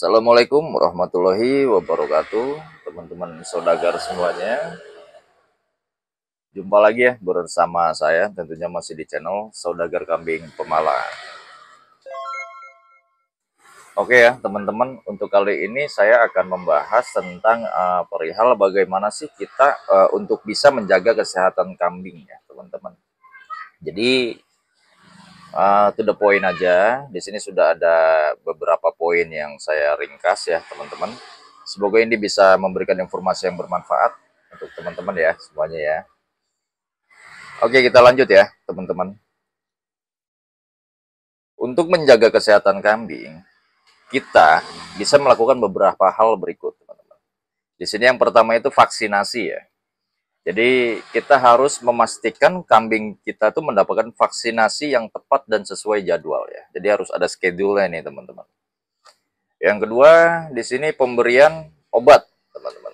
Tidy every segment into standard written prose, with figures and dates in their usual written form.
Assalamualaikum warahmatullahi wabarakatuh, teman-teman saudagar semuanya. Jumpa lagi ya bersama saya, tentunya masih di channel Saudagar Kambing Pemalang. Oke ya teman-teman, untuk kali ini saya akan membahas tentang perihal bagaimana sih kita untuk bisa menjaga kesehatan kambing ya teman-teman. Jadi to the point aja. Di sini sudah ada beberapa poin yang saya ringkas ya, teman-teman. Semoga ini bisa memberikan informasi yang bermanfaat untuk teman-teman ya, semuanya ya. Oke, kita lanjut ya, teman-teman. Untuk menjaga kesehatan kambing, kita bisa melakukan beberapa hal berikut, teman-teman. Di sini yang pertama itu vaksinasi ya. Jadi kita harus memastikan kambing kita tuh mendapatkan vaksinasi yang tepat dan sesuai jadwal ya. Jadi harus ada schedule-nya nih teman-teman. Yang kedua, di sini pemberian obat, teman-teman.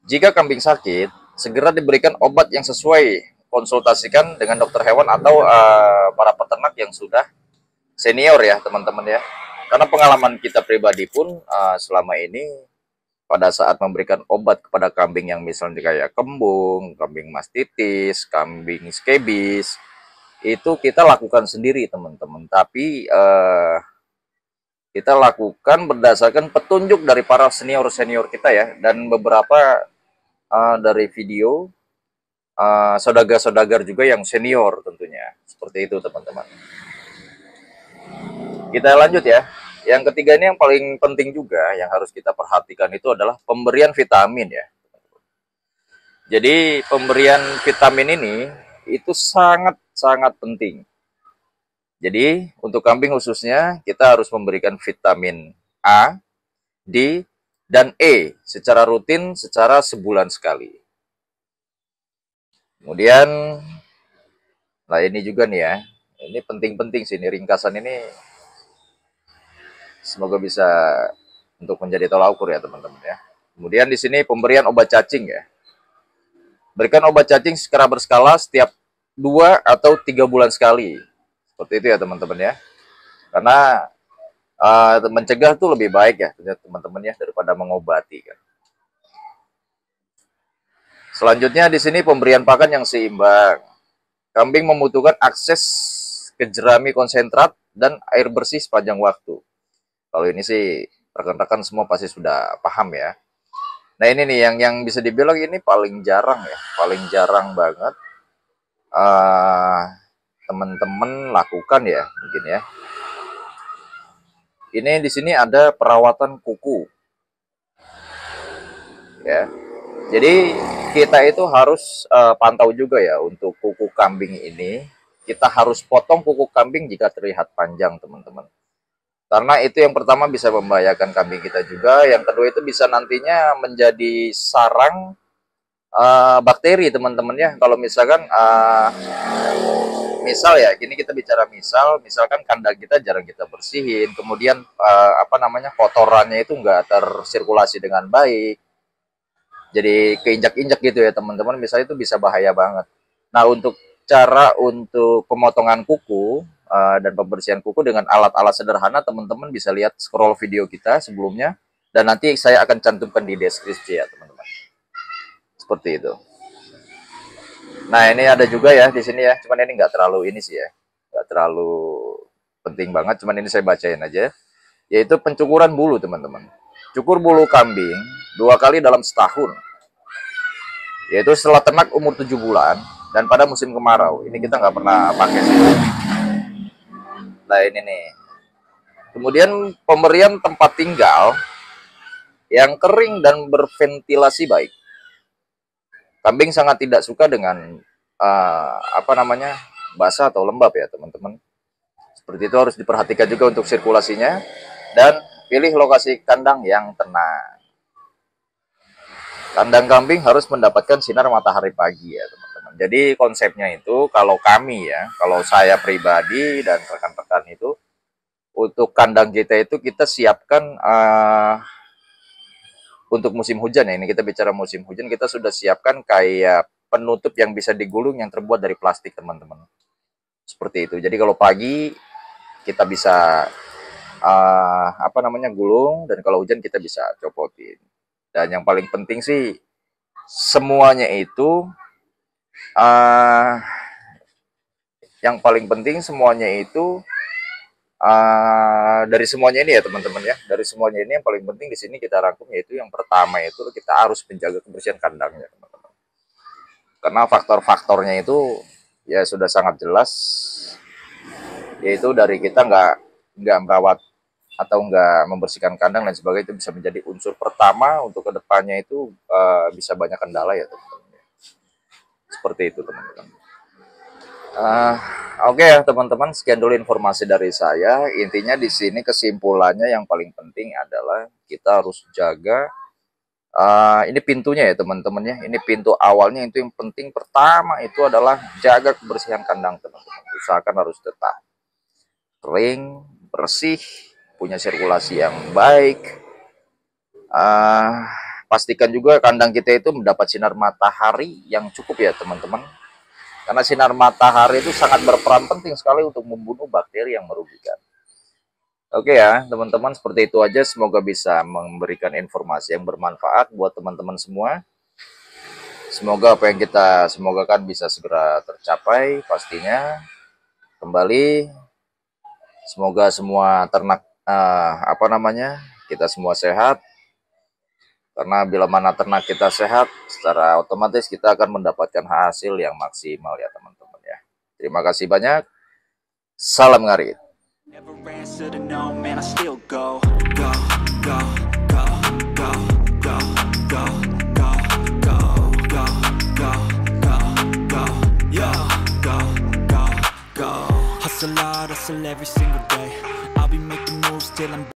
Jika kambing sakit, segera diberikan obat yang sesuai. Konsultasikan dengan dokter hewan atau para peternak yang sudah senior ya, teman-teman ya. Karena pengalaman kita pribadi pun selama ini pada saat memberikan obat kepada kambing yang misalnya kayak kembung, kambing mastitis, kambing skebis, itu kita lakukan sendiri teman-teman. Tapi kita lakukan berdasarkan petunjuk dari para senior-senior kita ya, dan beberapa dari video saudagar-saudagar juga yang senior tentunya. Seperti itu teman-teman. Kita lanjut ya. Yang ketiga ini yang paling penting juga yang harus kita perhatikan itu adalah pemberian vitamin ya. Jadi pemberian vitamin ini itu sangat-sangat penting. Jadi untuk kambing khususnya kita harus memberikan vitamin A, D, dan E secara rutin secara sebulan sekali. Kemudian, nah ini juga nih ya, ini penting-penting sih, ini ringkasan ini semoga bisa untuk menjadi tolak ukur ya teman-teman ya. Kemudian di sini pemberian obat cacing ya. Berikan obat cacing secara berskala setiap 2 atau 3 bulan sekali. Seperti itu ya teman-teman ya. Karena mencegah tuh lebih baik ya teman-teman ya daripada mengobati kan. Selanjutnya di sini pemberian pakan yang seimbang. Kambing membutuhkan akses ke jerami konsentrat dan air bersih sepanjang waktu. Kalau ini sih rekan-rekan semua pasti sudah paham ya. Nah ini nih yang bisa dibilang ini paling jarang ya, paling jarang banget teman-teman lakukan ya mungkin ya. Ini di sini ada perawatan kuku ya. Jadi kita itu harus pantau juga ya untuk kuku kambing ini. Kita harus potong kuku kambing jika terlihat panjang teman-teman. Karena itu yang pertama bisa membahayakan kambing kita juga. Yang kedua itu bisa nantinya menjadi sarang bakteri teman-teman ya. Kalau misalkan misal ya, gini kita bicara misalkan kandang kita jarang kita bersihin, kemudian kotorannya itu nggak tersirkulasi dengan baik, jadi keinjak-injak gitu ya teman-teman. Misalnya itu bisa bahaya banget. Nah untuk cara untuk pemotongan kuku dan pembersihan kuku dengan alat-alat sederhana, teman-teman bisa lihat scroll video kita sebelumnya, dan nanti saya akan cantumkan di deskripsi ya teman-teman. Seperti itu. Nah ini ada juga ya di sini ya, cuman ini nggak terlalu ini sih ya, nggak terlalu penting banget, cuman ini saya bacain aja, yaitu pencukuran bulu teman-teman. Cukur bulu kambing 2 kali dalam setahun, yaitu setelah ternak umur 7 bulan dan pada musim kemarau. Ini kita nggak pernah pakai sih. Nah ini nih. Kemudian pemberian tempat tinggal yang kering dan berventilasi baik. Kambing sangat tidak suka dengan basah atau lembab ya teman-teman. Seperti itu harus diperhatikan juga untuk sirkulasinya, dan pilih lokasi kandang yang tenang. Kandang kambing harus mendapatkan sinar matahari pagi ya teman-teman. Jadi konsepnya itu kalau kami ya, kalau saya pribadi dan rekan-rekan itu, untuk kandang kita itu kita siapkan untuk musim hujan ya. Ini kita bicara musim hujan, kita sudah siapkan kayak penutup yang bisa digulung yang terbuat dari plastik teman-teman. Seperti itu. Jadi kalau pagi kita bisa apa namanya, gulung, dan kalau hujan kita bisa copotin. Dan yang paling penting sih semuanya itu uh, yang paling penting semuanya itu dari semuanya ini ya teman-teman ya, dari semuanya ini yang paling penting di sini kita rangkum, yaitu yang pertama itu kita harus menjaga kebersihan kandangnya teman-teman, karena faktor-faktornya itu ya sudah sangat jelas, yaitu dari kita nggak merawat atau nggak membersihkan kandang dan sebagainya, itu bisa menjadi unsur pertama untuk kedepannya itu bisa banyak kendala ya teman-teman, seperti itu teman-teman. Oke ya teman-teman, sekian dulu informasi dari saya. Intinya di sini kesimpulannya yang paling penting adalah kita harus jaga ini pintunya ya teman-teman ya. Ini pintu awalnya, itu yang penting pertama itu adalah jaga kebersihan kandang teman-teman. Usahakan harus tetap kering, bersih, punya sirkulasi yang baik. Pastikan juga kandang kita itu mendapat sinar matahari yang cukup ya teman-teman. Karena sinar matahari itu sangat berperan penting sekali untuk membunuh bakteri yang merugikan. Oke ya, teman-teman, seperti itu aja. Semoga bisa memberikan informasi yang bermanfaat buat teman-teman semua. Semoga apa yang kita semogakan bisa segera tercapai pastinya. Kembali, semoga semua ternak kita semua sehat. Karena bila mana ternak kita sehat, secara otomatis kita akan mendapatkan hasil yang maksimal ya teman-teman ya. Terima kasih banyak. Salam ngarit.